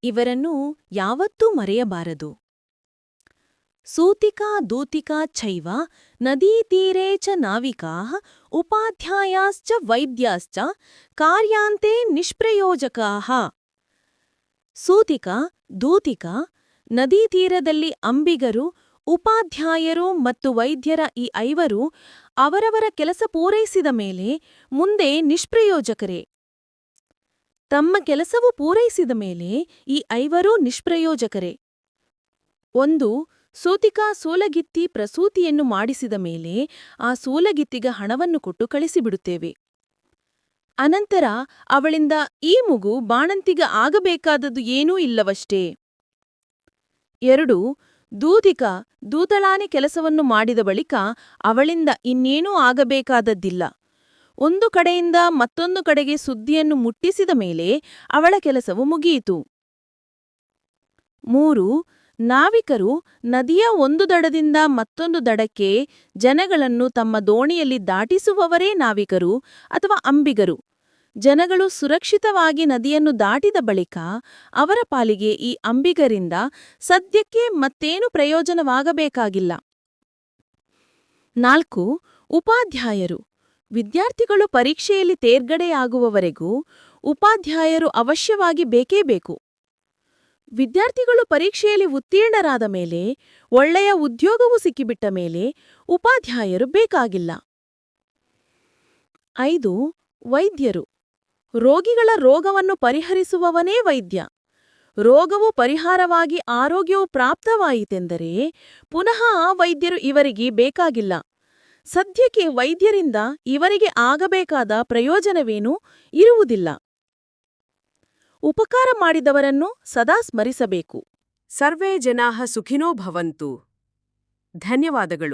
ಇವರನ್ನು ಯಾವತ್ತೂ ಮರೆಯಬಾರದು. ಸೂತಿಕಾ ದೂತಿಕಾ ಚೈವ ನದೀತೀರೇ ಚ ನಾವಿಕಾಃ ಉಪಾಧ್ಯಾಯಾಶ್ಚ ವೈದ್ಯಾಶ್ಚ ಕಾರ್ಯಾಂತೆ ನಿಷ್ಪ್ರಯೋಜಕಾಃ. ಸೂತಿಕಾ ದೂತಿಕಾ ನದೀತೀರದಲ್ಲಿ ಅಂಬಿಗರು, ಉಪಾಧ್ಯಾಯರು ಮತ್ತು ವೈದ್ಯರ ಈ ಐವರು ಅವರವರ ಕೆಲಸ ಪೂರೈಸಿದ ಮೇಲೆ ಮುಂದೆ ನಿಷ್ಪ್ರಯೋಜಕರೇ. ತಮ್ಮ ಕೆಲಸವು ಪೂರೈಸಿದ ಮೇಲೆ ಈ ಐವರೂ ನಿಷ್ಪ್ರಯೋಜಕರೇ. ಒಂದು, ಸೂತಿಕಾ ಸೂಲಗಿತ್ತಿ ಪ್ರಸೂತಿಯನ್ನು ಮಾಡಿಸಿದ ಮೇಲೆ ಆ ಸೂಲಗಿತ್ತಿಗ ಹಣವನ್ನು ಕೊಟ್ಟು ಕಳಿಸಿಬಿಡುತ್ತೇವೆ. ಅನಂತರ ಅವಳಿಂದ ಈ ಮಗು ಬಾಣಂತಿಗ ಆಗಬೇಕಾದದ್ದು ಏನೂ ಇಲ್ಲವಷ್ಟೇ. 2, ದೂತಿಕಾ ದೂತಳಾನೆ ಕೆಲಸವನ್ನು ಮಾಡಿದ ಬಳಿಕ ಅವಳಿಂದ ಇನ್ನೇನೂ ಆಗಬೇಕಾದದ್ದಿಲ್ಲ. ಒಂದು ಕಡೆಯಿಂದ ಮತ್ತೊಂದು ಕಡೆಗೆ ಸುದ್ದಿಯನ್ನು ಮುಟ್ಟಿಸಿದ ಮೇಲೆ ಅವಳ ಕೆಲಸವು ಮುಗಿಯಿತು. 3, ನಾವಿಕರು ನದಿಯ ಒಂದು ದಡದಿಂದ ಮತ್ತೊಂದು ದಡಕ್ಕೆ ಜನಗಳನ್ನು ತಮ್ಮ ದೋಣಿಯಲ್ಲಿ ದಾಟಿಸುವವರೇ ನಾವಿಕರು ಅಥವಾ ಅಂಬಿಗರು. ಜನಗಳು ಸುರಕ್ಷಿತವಾಗಿ ನದಿಯನ್ನು ದಾಟಿದ ಬಳಿಕ ಅವರ ಪಾಲಿಗೆ ಈ ಅಂಬಿಗರಿಂದ ಸದ್ಯಕ್ಕೆ ಮತ್ತೇನು ಪ್ರಯೋಜನವಾಗಬೇಕಾಗಿಲ್ಲ. 4, ಉಪಾಧ್ಯಾಯರು ವಿದ್ಯಾರ್ಥಿಗಳು ಪರೀಕ್ಷೆಯಲ್ಲಿ ತೇರ್ಗಡೆಯಾಗುವವರೆಗೂ ಉಪಾಧ್ಯಾಯರು ಅವಶ್ಯವಾಗಿ ಬೇಕೇ ಬೇಕು. ವಿದ್ಯಾರ್ಥಿಗಳು ಪರೀಕ್ಷೆಯಲ್ಲಿ ಉತ್ತೀರ್ಣರಾದ ಮೇಲೆ, ಒಳ್ಳೆಯ ಉದ್ಯೋಗವೂ ಸಿಕ್ಕಿಬಿಟ್ಟ ಮೇಲೆ ಉಪಾಧ್ಯಾಯರು ಬೇಕಾಗಿಲ್ಲ. 5, ವೈದ್ಯರು ರೋಗಿಗಳ ರೋಗವನ್ನು ಪರಿಹರಿಸುವವನೇ ವೈದ್ಯ. ರೋಗವು ಪರಿಹಾರವಾಗಿ ಆರೋಗ್ಯವು ಪ್ರಾಪ್ತವಾಯಿತೆಂದರೆ ಪುನಃ ಆ ವೈದ್ಯರು ಇವರಿಗೆ ಬೇಕಾಗಿಲ್ಲ. ಸದ್ಯಕ್ಕೆ ವೈದ್ಯರಿಂದ ಇವರಿಗೆ ಆಗಬೇಕಾದ ಪ್ರಯೋಜನವೇನೂ ಇರುವುದಿಲ್ಲ. ಉಪಕಾರ ಮಾಡಿದವರನ್ನು ಸದಾ ಸ್ಮರಿಸಬೇಕು. ಸರ್ವೇ ಜನಾಃ ಸುಖಿನೋ ಭವಂತು. ಧನ್ಯವಾದಗಳು.